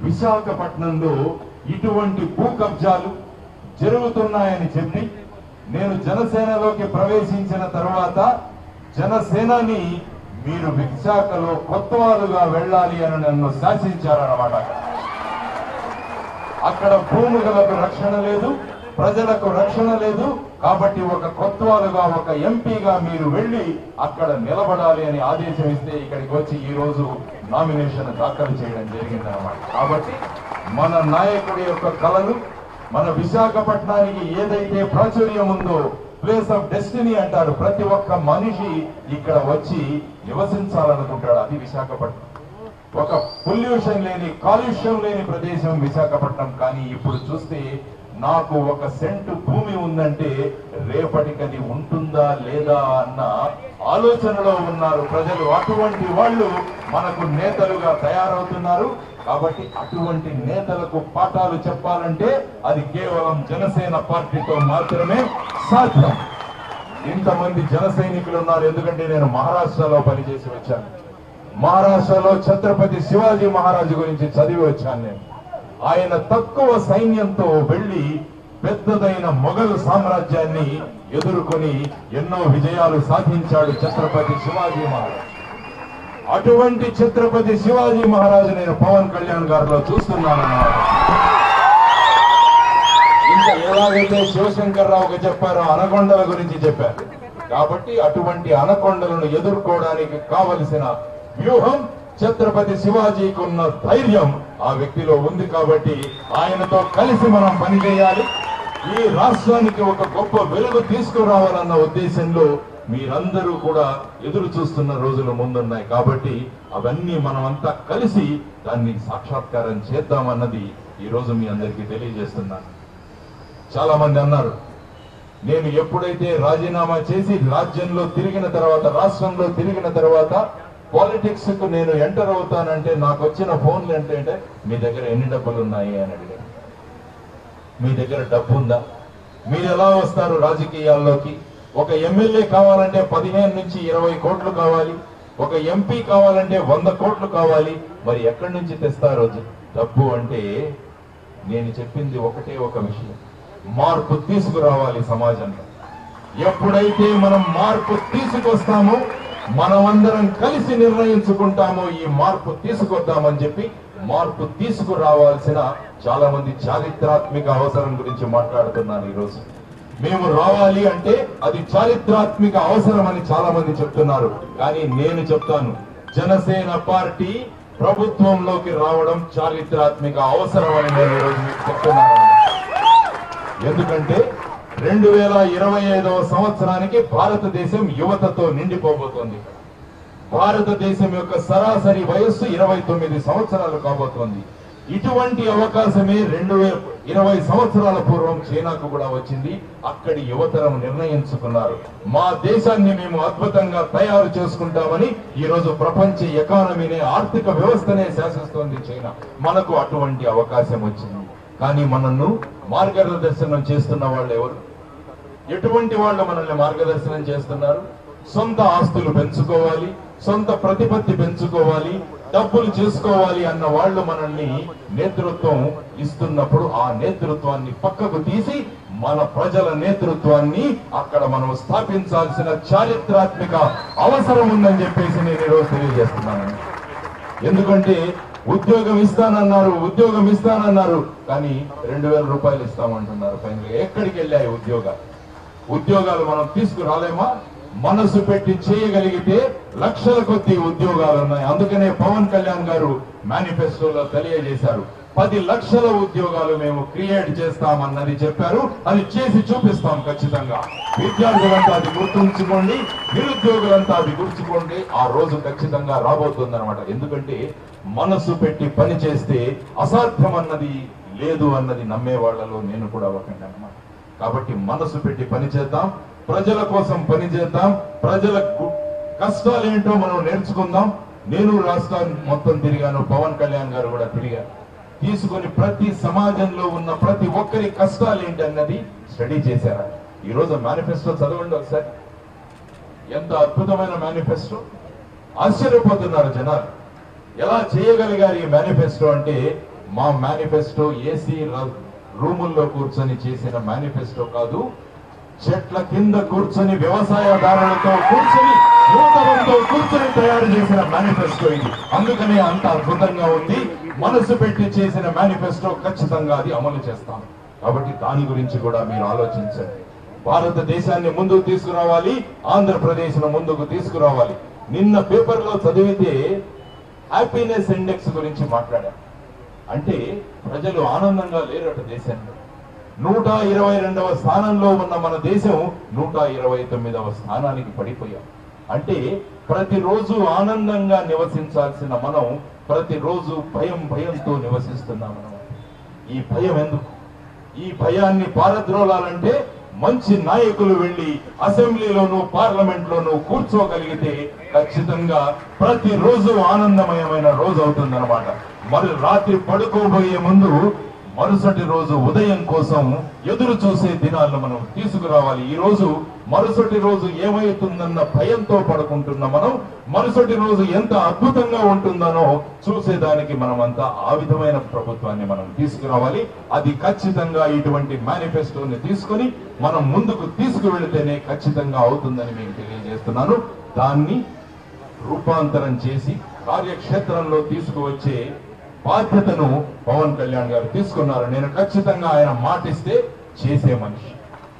విశాఖపట్నంలో ఇటువంటి భూ కబ్జాలు జరుగుతున్నాయని చెప్పి నేను జనసేనలోకి ప్రవేశించిన తర్వాత జనసేనని మీరు విశాఖలో కొత్తవాలుగా వెళ్ళాలి అని నన్ను శాసించారన్నమాట. అక్కడ భూములకు రక్షణ లేదు, ప్రజలకు రక్షణ లేదు. కాబట్టి ఒక కొత్తవాలుగా ఒక ఎంపీగా మీరు వెళ్ళి అక్కడ నిలబడాలి అని ఆదేశం ఇస్తే ఇక్కడికి వచ్చి ఈ రోజు నామినేషన్ దాఖలు చేయడం జరిగిందన్నమాట. కాబట్టి మన నాయకుడి యొక్క కళలు, మన విశాఖపట్నానికి ఏదైతే ప్రాచుర్యం ఉందో, ప్లేస్ ఆఫ్ డెస్టినీ అంటారు, ప్రతి ఒక్క మనిషి ఇక్కడ వచ్చి నివసించాలనుకుంటాడు. అది విశాఖపట్నం. ఒక పొల్యూషన్ లేని, కాలుష్యం లేని ప్రదేశం విశాఖపట్నం. కానీ ఇప్పుడు చూస్తే నాకు ఒక సెంటు భూమి ఉందంటే రేపటికది ఉంటుందా లేదా అన్న ఆలోచనలో ఉన్నారు ప్రజలు. అటువంటి వాళ్ళు మనకు నేతలుగా తయారవుతున్నారు. కాబట్టి అటువంటి నేతలకు పాఠాలు చెప్పాలంటే అది కేవలం జనసేన పార్టీతో మాత్రమే సాధ్యం. ఇంతమంది జన సైనికులు ఉన్నారు. ఎందుకంటే నేను మహారాష్ట్రలో పనిచేసి వచ్చాను. మహారాష్ట్రలో ఛత్రపతి శివాజీ మహారాజు గురించి చదివి వచ్చాను నేను. ఆయన తక్కువ సైన్యంతో వెళ్లి పెద్దదైన మొఘల్ సామ్రాజ్యాన్ని ఎదుర్కొని ఎన్నో విజయాలు సాధించాడు ఛత్రపతి శివాజీ మహారాజు. అటువంటి ఛత్రపతి శివాజీ మహారాజు నేను పవన్ కళ్యాణ్ గారిలో చూస్తున్నానన్నమాట. ఇంకా ఎలాగైతే శివశంకర్ రావుకి చెప్పారో అనకొండల గురించి చెప్పారు. కాబట్టి అటువంటి అనకొండలను ఎదుర్కోవడానికి కావలసిన వ్యూహం ఛత్రపతి శివాజీకి ఉన్న ధైర్యం ఆ వ్యక్తిలో ఉంది. కాబట్టి ఆయనతో కలిసి మనం పనిచేయాలి. ఈ రాష్ట్రానికి ఒక గొప్ప వెలుగు తీసుకురావాలన్న ఉద్దేశంలో మీరందరూ కూడా ఎదురు చూస్తున్న రోజులు ముందున్నాయి. కాబట్టి అవన్నీ మనమంతా కలిసి దాన్ని సాక్షాత్కారం చేద్దామన్నది ఈ రోజు మీ అందరికీ తెలియజేస్తున్నాను. చాలా మంది అన్నారు, నేను ఎప్పుడైతే రాజీనామా చేసి రాజ్యంలో తిరిగిన తర్వాత, రాష్ట్రంలో తిరిగిన తర్వాత పాలిటిక్స్ కు నేను ఎంటర్ అవుతానంటే నాకు వచ్చిన ఫోన్లు ఏంటంటే మీ దగ్గర ఎన్ని డబ్బులు ఉన్నాయి అని అడిగారు. మీ దగ్గర డబ్బు ఉందా? మీరు ఎలా వస్తారు రాజకీయాల్లోకి? ఒక ఎమ్మెల్యే కావాలంటే 15 నుంచి 20 కోట్లు కావాలి, ఒక ఎంపీ కావాలంటే 100 కోట్లు కావాలి. మరి ఎక్కడి నుంచి తెస్తారు డబ్బు అంటే? నేను చెప్పింది ఒకటే ఒక విషయం, మార్పు తీసుకురావాలి సమాజంలో. ఎప్పుడైతే మనం మార్పు తీసుకొస్తామో, మనమందరం కలిసి నిర్ణయించుకుంటామో ఈ మార్పు తీసుకొద్దామని చెప్పి, మార్పు తీసుకురావాల్సిన చాలా మంది చారిత్రాత్మక అవసరం గురించి మాట్లాడుతున్నాను ఈరోజు. మేము రావాలి అంటే అది చారిత్రాత్మక అవసరం అని చాలా మంది చెప్తున్నారు. కానీ నేను చెప్తాను, జనసేన పార్టీ ప్రభుత్వంలోకి రావడం చారిత్రాత్మక అవసరం అని నేను ఈరోజు మీకు చెప్తున్నాను. ఎందుకంటే 2025వ సంవత్సరానికి భారతదేశం యువతతో నిండిపోబోతోంది. భారతదేశం యొక్క సరాసరి వయస్సు 29 సంవత్సరాలు కాబోతోంది. ఇటువంటి అవకాశమే 20 సంవత్సరాల పూర్వం చైనాకు కూడా వచ్చింది. అక్కడి యువతరం నిర్ణయించుకున్నారు, మా దేశాన్ని మేము అద్భుతంగా తయారు చేసుకుంటామని. ఈ రోజు ప్రపంచ ఎకానమీనే, ఆర్థిక వ్యవస్థనే శాసిస్తోంది చైనా. మనకు అటువంటి అవకాశం వచ్చింది. కానీ మనల్ని మార్గదర్శనం చేస్తున్న వాళ్ళు ఎవరు? ఎటువంటి వాళ్ళు మనల్ని మార్గదర్శనం చేస్తున్నారు? సొంత ఆస్తులు పెంచుకోవాలి, సొంత ప్రతిపత్తి పెంచుకోవాలి, డబ్బులు చేసుకోవాలి అన్న వాళ్ళు మనల్ని నేతృత్వం ఇస్తున్నప్పుడు ఆ నేతృత్వాన్ని పక్కకు తీసి మన ప్రజల నేతృత్వాన్ని అక్కడ మనం స్థాపించాల్సిన చారిత్రాత్మక అవసరం ఉందని చెప్పేసి నేను ఈరోజు తెలియజేస్తున్నాను. ఎందుకంటే ఉద్యోగం ఇస్తానన్నారు కానీ 2000 రూపాయలు ఇస్తామంటున్నారు. ఫైనల్ ఎక్కడికి వెళ్ళాయి ఉద్యోగాలు మనం తీసుకురాలేమా? మనసు పెట్టి చేయగలిగితే లక్షల కొద్ది ఉద్యోగాలు ఉన్నాయి. అందుకనే పవన్ కళ్యాణ్ గారు మేనిఫెస్టోలో తెలియజేశారు, 10 లక్షల ఉద్యోగాలు మేము క్రియేట్ చేస్తామన్నది చెప్పారు. అది చేసి చూపిస్తాం ఖచ్చితంగా. విద్యార్థులంతా అది గుర్తుంచుకోండి, నిరుద్యోగులంతా అది గుర్తుంచుకోండి. ఆ రోజు ఖచ్చితంగా రాబోతుందన్నమాట. ఎందుకంటే మనసు పెట్టి పని చేస్తే అసాధ్యం అన్నది లేదు అన్నది నమ్మే వాళ్లలో నేను కూడా ఒకటి అన్నమాట. కాబట్టి మనసు పెట్టి పని చేద్దాం, ప్రజల కోసం పని చేద్దాం, ప్రజల కష్టాలు ఏంటో మనం నేర్చుకుందాం. నేను రాష్ట్రాన్ని మొత్తం తిరిగాను, పవన్ కళ్యాణ్ గారు కూడా తిరిగారు. తీసుకొని ప్రతి సమాజంలో ఉన్న ప్రతి ఒక్కరి కష్టాలు ఏంటి అన్నది స్టడీ చేశారా? ఈ రోజు మేనిఫెస్టో చదవండి ఒకసారి, ఎంత అద్భుతమైన మేనిఫెస్టో. ఆశ్చర్యపోతున్నారు జనాలు, ఎలా చేయగలిగారు ఈ మేనిఫెస్టో అంటే మా మేనిఫెస్టో ఏసీ రూముల్లో కూర్చొని చేసిన మేనిఫెస్టో కాదు, చెట్ల కింద కూర్చొని వ్యవసాయదారులతో కూర్చొని యువతరంతో కూర్చొని తయారు చేసిన మేనిఫెస్టో ఇది. అందుకనే అంత అద్భుతంగా ఉంది. మనసు పెట్టి చేసిన మేనిఫెస్టో ఖచ్చితంగా అది అమలు చేస్తాం. కాబట్టి దాని గురించి కూడా మీరు ఆలోచించండి. భారతదేశాన్ని ముందుకు తీసుకురావాలి, ఆంధ్రప్రదేశ్ ను ముందుకు తీసుకురావాలి. నిన్న పేపర్లో చదివితే హ్యాపీనెస్ ఇండెక్స్ గురించి మాట్లాడారు. అంటే ప్రజలు ఆనందంగా లేరట దేశంలో. 122వ స్థానంలో ఉన్న మన దేశం 129వ స్థానానికి పడిపోయాం. అంటే ప్రతిరోజు ఆనందంగా నివసించాల్సిన మనం ప్రతిరోజు భయంతో నివసిస్తున్నాం. మనం ఈ భయం ఎందుకు? ఈ భయాన్ని పారద్రోలాలంటే మంచి నాయకులు వెళ్లి అసెంబ్లీలోనూ పార్లమెంట్ లోనూ కూర్చోగలిగితే ఖచ్చితంగా ప్రతిరోజు ఆనందమయమైన రోజు అవుతుందన్నమాట. మరి రాత్రి పడుకోబోయే ముందు మరుసటి రోజు ఉదయం కోసం ఎదురు చూసే దినాలను మనం తీసుకురావాలి. ఈ రోజు మరుసటి రోజు ఏమవుతుందన్న భయంతో పడుకుంటున్న మనం మరుసటి రోజు ఎంత అద్భుతంగా ఉంటుందనో చూసేదానికి మనమంతా ఆ విధమైన ప్రభుత్వాన్ని మనం తీసుకురావాలి. అది ఖచ్చితంగా ఇటువంటి మేనిఫెస్టోని తీసుకొని మనం ముందుకు తీసుకువెళితేనే ఖచ్చితంగా అవుతుందని మీకు తెలియజేస్తున్నాను. దాన్ని రూపాంతరం చేసి కార్యక్షేత్రంలో తీసుకువచ్చే బాధ్యతను పవన్ కళ్యాణ్ గారు తీసుకున్నారు. నేను ఖచ్చితంగా ఆయన మాటిస్తే చేసే మనిషి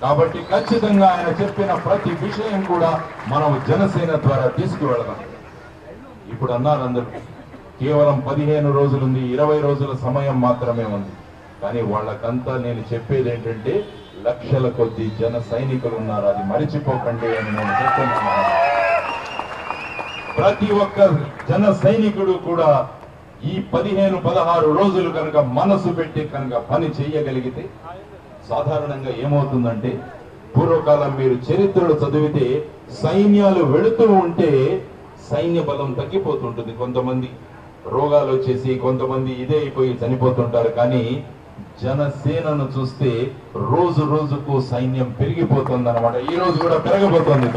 కాబట్టి ఖచ్చితంగా ఆయన చెప్పిన ప్రతి విషయం కూడా మనం జనసేన ద్వారా తీసుకువెళదాం. ఇప్పుడు అన్నారు అందరూ కేవలం 15 రోజులుంది, 20 రోజుల సమయం మాత్రమే ఉంది. కానీ వాళ్ళకంతా నేను చెప్పేది ఏంటంటే లక్షల కొద్ది జన సైనికులు ఉన్నారు, అది మరిచిపోకండి అని నేను చెప్తున్నాను. ప్రతి ఒక్క జన సైనికుడు కూడా ఈ 15-16 రోజులు కనుక మనసు పెట్టి కనుక పని చేయగలిగితే సాధారణంగా ఏమవుతుందంటే పూర్వకాలం మీరు చరిత్రలు చదివితే సైన్యాలు వెళుతూ ఉంటే సైన్య బలం తగ్గిపోతుంటుంది. కొంతమంది రోగాలు వచ్చేసి కొంతమంది ఇదే అయిపోయి చనిపోతుంటారు. కానీ జనసేనను చూస్తే రోజు రోజుకు సైన్యం పెరిగిపోతుంది అన్నమాట. ఈ రోజు కూడా పెరగబోతోంది.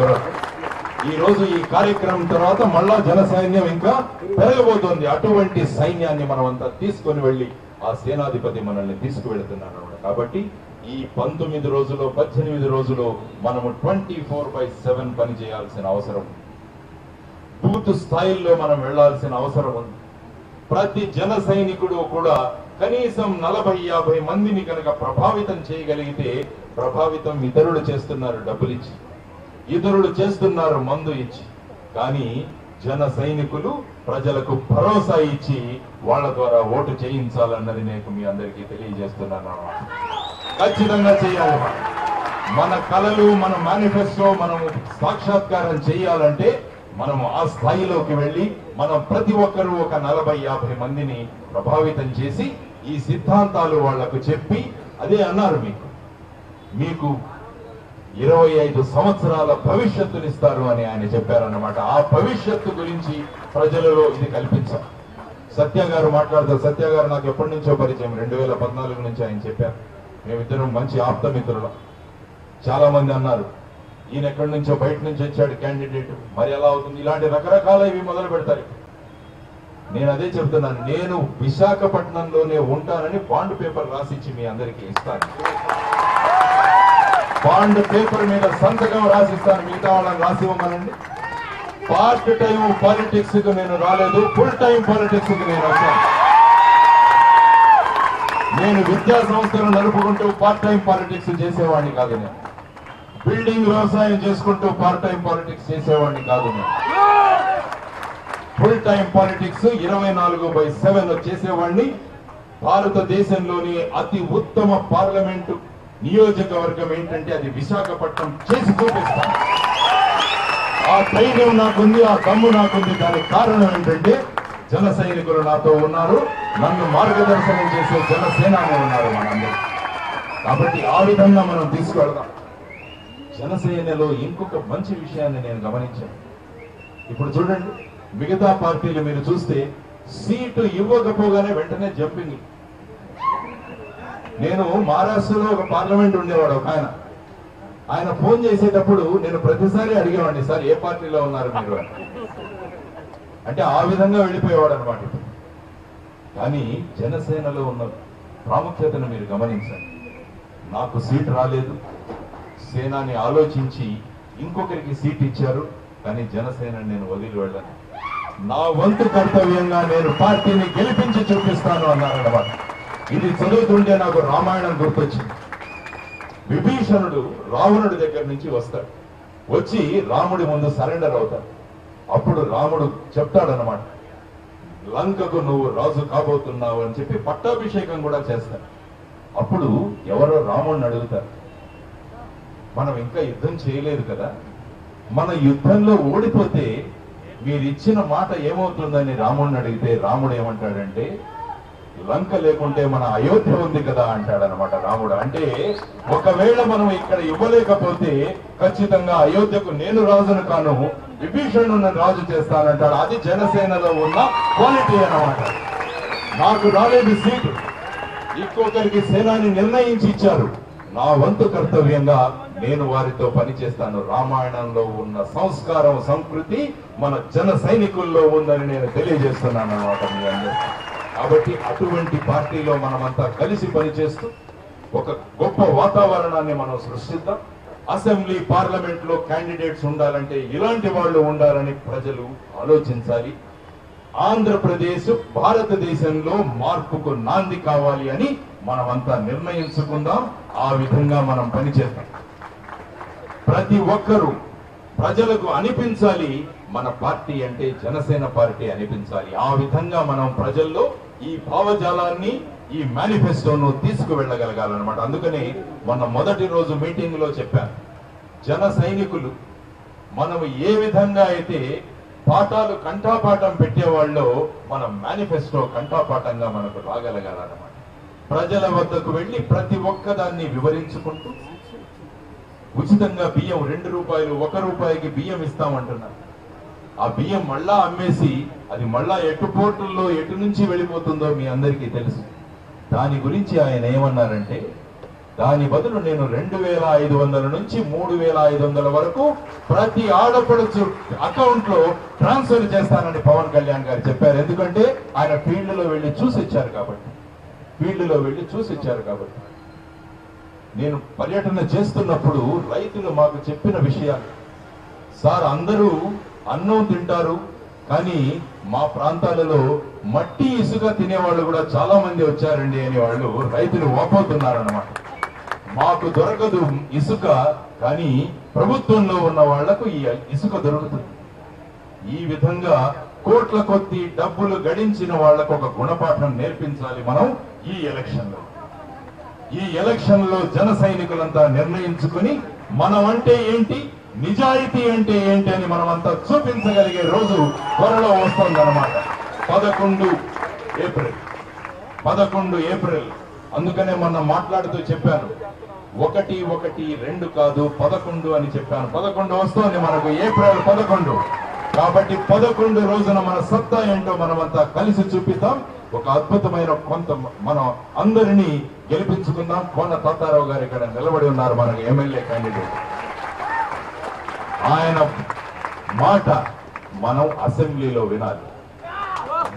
ఈ రోజు ఈ కార్యక్రమం తర్వాత మళ్ళా జన సైన్యం ఇంకా పెరగబోతోంది. అటువంటి సైన్యాన్ని మనం అంతా తీసుకొని వెళ్ళి ఆ సేనాధిపతి మనల్ని తీసుకువెళ్తున్నాడు. కాబట్టి ఈ 19 రోజులు 18 రోజులు మనము 24/7 పని చేయాల్సిన అవసరం, బూత్ స్థాయిల్లో మనం వెళ్లాల్సిన అవసరం ఉంది. ప్రతి జన సైనికుడు కూడా కనీసం 40-50 మందిని కనుక ప్రభావితం చేయగలిగితే, ప్రభావితం ఇతరులు చేస్తున్నారు డబ్బులు ఇచ్చి, ఇతరులు చేస్తున్నారు మందు ఇచ్చి, కానీ జన సైనికులు ప్రజలకు భరోసా ఇచ్చి వాళ్ళ ద్వారా ఓటు చేయించాలన్నది నేను మీ అందరికీ తెలియజేస్తున్నాను. ఖచ్చితంగా చేయాలి. మన కళలు, మన మేనిఫెస్టో మనం సాక్షాత్కారం చేయాలంటే మనము ఆ స్థాయిలోకి వెళ్ళి మనం ప్రతి ఒక్కరూ ఒక 40-50 మందిని ప్రభావితం చేసి ఈ సిద్ధాంతాలు వాళ్లకు చెప్పి, అదే అన్నారు మీకు 25 సంవత్సరాల భవిష్యత్తునిస్తారు అని ఆయన చెప్పారన్నమాట. ఆ భవిష్యత్తు గురించి ప్రజలలో ఇది కల్పించాం. సత్య గారు మాట్లాడతారు. సత్య గారు నాకు ఎప్పటి నుంచో పరిచయం, 2014 నుంచి ఆయన చెప్పారు. మేమిద్దరం మంచి ఆప్తమిత్రులం. చాలా మంది అన్నారు ఈయన ఎక్కడి నుంచో బయట నుంచి వచ్చాడు క్యాండిడేట్, మరి ఎలా అవుతుంది, ఇలాంటి రకరకాల ఇవి మొదలు పెడతారు. నేను అదే చెప్తున్నాను, నేను విశాఖపట్నంలోనే ఉంటానని బాండ్ పేపర్ రాసిచ్చి మీ అందరికీ ఇస్తాను. బాండ్ పేపర్ మీద సంతకం రాసిస్తాను, మిగతా వాళ్ళని రాసి ఇవ్వమనండి. పార్ట్ టైం పాలిటిక్స్ కు నేను రాలేదు, ఫుల్ టైం పాలిటిక్స్ కు నేను వచ్చాను. నేను విద్యా సంస్థలు నడుపుకుంటూ పార్ట్ టైం పాలిటిక్స్ చేసేవాడిని కాదు. నేను బిల్డింగ్ వ్యవసాయం చేసుకుంటూ పార్ట్ టైం పాలిటిక్స్ చేసేవాడిని కాదు. నేను ఫుల్ టైం పాలిటిక్స్ 24/7 చేసేవాడిని. భారతదేశంలోని అతి ఉత్తమ పార్లమెంటు నియోజకవర్గం ఏంటంటే అది విశాఖపట్నం చేసి చూపిస్తాను. ఆ ధైర్యం నాకుంది, ఆ దమ్ము నాకుంది. దానికి కారణం ఏంటంటే జన సైనికులు నాతో ఉన్నారు, నన్ను మార్గదర్శనం చేసే జనసేనాని ఉన్నారు మనందరూ. కాబట్టి ఆ విధంగా మనం తీసుకెళ్దాం. జనసేనలో ఇంకొక మంచి విషయాన్ని నేను గమనించాను. ఇప్పుడు చూడండి, మిగతా పార్టీలు మీరు చూస్తే సీటు ఇవ్వకపోగానే వెంటనే జంపింగ్. నేను మహారాష్ట్రలో ఒక పార్లమెంట్ ఉండేవాడు ఒక ఆయన ఫోన్ చేసేటప్పుడు నేను ప్రతిసారి అడిగేవాడిని, సార్ ఏ పార్టీలో ఉన్నారు మీరు అంటే ఆ విధంగా వెళ్ళిపోయేవాడు అనమాట. కానీ జనసేనలో ఉన్న ప్రాముఖ్యతను మీరు గమనించండి. నాకు సీట్ రాలేదు, సేనాని ఆలోచించి ఇంకొకరికి సీట్ ఇచ్చారు, కానీ జనసేన నేను వదిలి వెళ్ళను. నా వంతు కర్తవ్యంగా నేను పార్టీని గెలిపించి చూపిస్తాను అన్నారన్నమాట. ఇది చదువుతుంటే నాకు రామాయణం గుర్తొచ్చింది. విభీషణుడు రావణుడి దగ్గర నుంచి వస్తాడు, వచ్చి రాముడి ముందు సరెండర్ అవుతాడు. అప్పుడు రాముడు చెప్తాడనమాట, లంకకు నువ్వు రాజు కాబోతున్నావు అని చెప్పి పట్టాభిషేకం కూడా చేస్తాడు. అప్పుడు ఎవరో రాముడిని అడుగుతారు, మనం ఇంకా యుద్ధం చేయలేదు కదా, మన యుద్ధంలో ఓడిపోతే మీరు ఇచ్చిన మాట ఏమవుతుందని రాముడిని అడిగితే రాముడు ఏమంటాడంటే, లంక లేకుంటే మన అయోధ్య ఉంది కదా అంటాడనమాట రాముడు. అంటే ఒకవేళ మనం ఇక్కడ ఇవ్వలేకపోతే ఖచ్చితంగా అయోధ్యకు నేను రాజును కాను, విభీషణుని రాజు చేస్తానంటాడు. అది జనసేనలో ఉన్న క్వాలిటీ అన్నమాట. నాకు రాలేదు సీటు, ఇంకొకరికి సేనాని నిర్ణయించి ఇచ్చారు. నా వంతు కర్తవ్యంగా నేను వారితో పనిచేస్తాను. రామాయణంలో ఉన్న సంస్కారం, సంస్కృతి మన జన సైనికుల్లో ఉందని నేను తెలియజేస్తున్నాను అన్నమాట మీ అందరూ. కాబట్టి అటువంటి పార్టీలో మనమంతా కలిసి పనిచేస్తూ ఒక గొప్ప వాతావరణాన్ని మనం సృష్టిద్దాం. అసెంబ్లీ, పార్లమెంట్ లో క్యాండిడేట్స్ ఉండాలంటే ఇలాంటి వాళ్ళు ఉండాలని ప్రజలు ఆలోచించాలి. ఆంధ్రప్రదేశ్ భారతదేశంలో మార్పుకు నాంది కావాలి అని మనమంతా నిర్ణయించుకుందాం. ఆ విధంగా మనం పనిచేద్దాం. ప్రతి ఒక్కరూ ప్రజలకు అనిపించాలి, మన పార్టీ అంటే జనసేన పార్టీ అనిపించాలి. ఆ విధంగా మనం ప్రజల్లో ఈ భావజాలాన్ని, ఈ మేనిఫెస్టోను తీసుకువెళ్ళగలగాలన్నమాట. అందుకని మొన్న మొదటి రోజు మీటింగ్ లో చెప్పాను, జన సైనికులు మనం ఏ విధంగా అయితే పాఠాలు కంఠాపాఠం పెట్టేవాళ్ళో మన మేనిఫెస్టో కంఠాపాఠంగా మనకు రాగలగాలన్నమాట. ప్రజల వద్దకు వెళ్లి ప్రతి ఒక్కదాన్ని వివరించుకుంటూ ఉచితంగా బియ్యం 2 రూపాయలు, 1 రూపాయికి బియ్యం ఇస్తామంటున్నారు. ఆ బియ్యం మళ్ళా అమ్మేసి అది మళ్ళా ఎటు పోర్టుల్లో ఎటు నుంచి వెళ్ళిపోతుందో మీ అందరికీ తెలుసు. దాని గురించి ఆయన ఏమన్నారంటే, దాని బదులు నేను 2500 నుంచి 3500 వరకు ప్రతి ఆడపడుచు అకౌంట్ లో ట్రాన్స్ఫర్ చేస్తానని పవన్ కళ్యాణ్ గారు చెప్పారు. ఎందుకంటే ఆయన ఫీల్డ్ లో వెళ్లి చూసిచ్చారు కాబట్టి. నేను పర్యటన చేస్తున్నప్పుడు రైతులు మాకు చెప్పిన విషయాలు, సార్ అందరూ అన్నం తింటారు, కానీ మా ప్రాంతాలలో మట్టి ఇసుక తినేవాళ్ళు కూడా చాలా మంది వచ్చారండి అని వాళ్ళు రైతులు వాపోతున్నారన్నమాట. మాకు దొరకదు ఇసుక, కానీ ప్రభుత్వంలో ఉన్న వాళ్లకు ఈ ఇసుక దొరుకుతుంది. ఈ విధంగా కోట్ల కొద్ది డబ్బులు గడించిన వాళ్లకు ఒక గుణపాఠం నేర్పించాలి మనం ఈ ఎలక్షన్ లో జన సైనికులంతా నిర్ణయించుకుని మనం అంటే ఏంటి, నిజాయితీ అంటే ఏంటి అని మనమంతా చూపించగలిగే రోజు త్వరలో వస్తుందన్నమాట. 11 ఏప్రిల్. అందుకనే మొన్న మాట్లాడుతూ చెప్పాను, 1, 1, 2 కాదు 11 అని చెప్పాను. 11 వస్తోంది మనకు, ఏప్రిల్ 11. కాబట్టి 11 రోజున మన సత్తా ఏంటో మనమంతా కలిసి చూపిద్దాం. ఒక అద్భుతమైన మనం అందరినీ గెలిపించుకుందాం. కోన తాతారావు గారు ఇక్కడ నిలబడి ఉన్నారు, మనకు ఎమ్మెల్యే క్యాండిడేట్. ఆయన మాట మనం అసెంబ్లీలో వినాలి.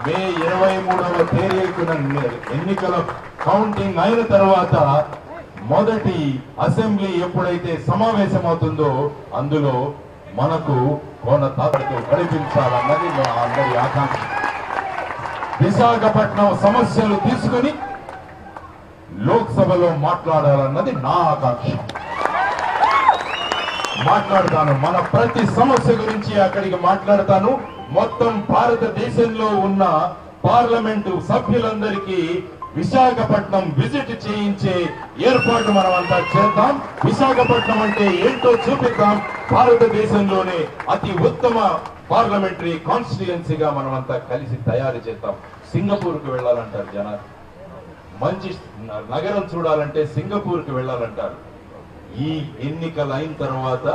మే 23వ తేదీన ఎన్నికల కౌంటింగ్ అయిన తర్వాత మొదటి అసెంబ్లీ ఎప్పుడైతే సమావేశమవుతుందో అందులో మనకు కోన తాతతో గడిపించాలన్నది మా అందరి ఆకాంక్ష. విశాఖపట్నం సమస్యలు తీసుకుని లోక్సభలో మాట్లాడాలన్నది నా ఆకాంక్ష. మాట్లాడతాను, మన ప్రతి సమస్య గురించి అక్కడికి మాట్లాడతాను. మొత్తం భారతదేశంలో ఉన్న పార్లమెంటు సభ్యులందరికీ విశాఖపట్నం విజిట్ చేయించే ఏర్పాటు మనం అంతా చేద్దాం. విశాఖపట్నం అంటే ఏంటో చూపిద్దాం. భారతదేశంలోనే అతి ఉత్తమ పార్లమెంటరీ కాన్స్టిట్యుయెన్సీగా మనమంతా కలిసి తయారు చేద్దాం. సింగపూర్కి వెళ్ళాలంటారు జనాలు, మంచి నగరం చూడాలంటే సింగపూర్కి వెళ్ళాలంటారు. ఈ ఎన్నికలు అయిన తర్వాత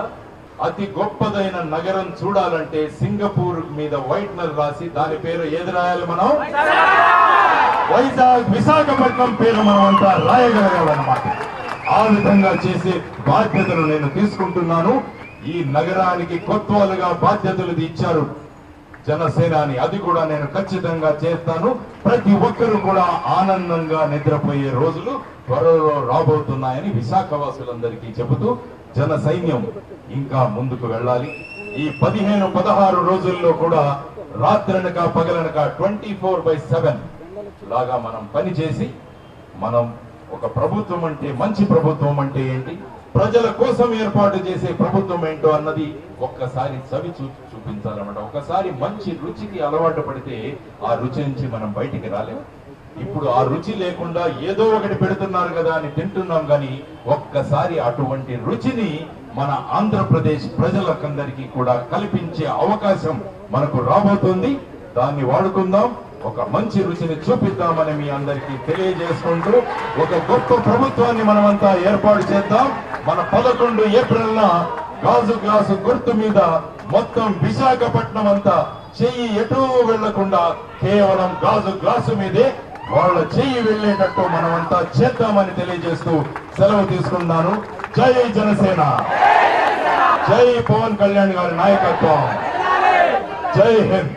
అతి గొప్పదైన నగరం చూడాలంటే సింగపూర్ మీద వైట్నర్ రాసి దాని పేరు ఏది రాయాలి మనం? వైజాగ్, విశాఖపట్నం పేరు మనం అంతా రాయగలగాలన్నమాట. ఆ విధంగా చేసే బాధ్యతను నేను తీసుకుంటున్నాను. ఈ నగరానికి కొత్వాలుగా బాధ్యతలు ఇచ్చారు జనసేనాని. అది కూడా నేను ఖచ్చితంగా చేస్తాను. ప్రతి ఒక్కరూ కూడా ఆనందంగా నిద్రపోయే రోజులు త్వరలో రాబోతున్నాయని విశాఖవాసులందరికీ చెబుతూ జన సైన్యం ఇంకా ముందుకు వెళ్ళాలి. ఈ 15-16 రోజుల్లో కూడా రాత్రనక పగలనక 24/7 లాగా మనం పనిచేసి మనం ఒక ప్రభుత్వం అంటే మంచి ప్రభుత్వం అంటే ఏంటి, ప్రజల కోసం ఏర్పాటు చేసే ప్రభుత్వం ఏంటో అన్నది ఒక్కసారి చవి చూపించాలన్నమాట. ఒకసారి మంచి రుచికి అలవాటు పడితే ఆ రుచి నుంచి మనం బయటికి రాలేము. ఇప్పుడు ఆ రుచి లేకుండా ఏదో ఒకటి పెడుతున్నారు కదా అని తింటున్నాం, కానీ ఒక్కసారి అటువంటి రుచిని మన ఆంధ్రప్రదేశ్ ప్రజలకందరికీ కూడా కల్పించే అవకాశం మనకు రాబోతుంది. దాన్ని వాడుకుందాం, ఒక మంచి రుచిని చూపిద్దామని మీ అందరికీ తెలియజేసుకుంటూ ఒక గొప్ప ప్రభుత్వాన్ని మనమంతా ఏర్పాటు చేద్దాం. మన 11 ఏప్రిల్న గాజు గ్లాసు గుర్తు మీద మొత్తం విశాఖపట్నం అంతా చెయ్యి ఎటూ వెళ్లకుండా కేవలం గాజు గ్లాసు మీదే వాళ్ళ చెయ్యి వెళ్లేటట్టు మనమంతా చేద్దామని తెలియజేస్తూ సెలవు తీసుకున్నాను. జై జనసేన, జై పవన్ కళ్యాణ్ గారి నాయకత్వం, జై హింద్.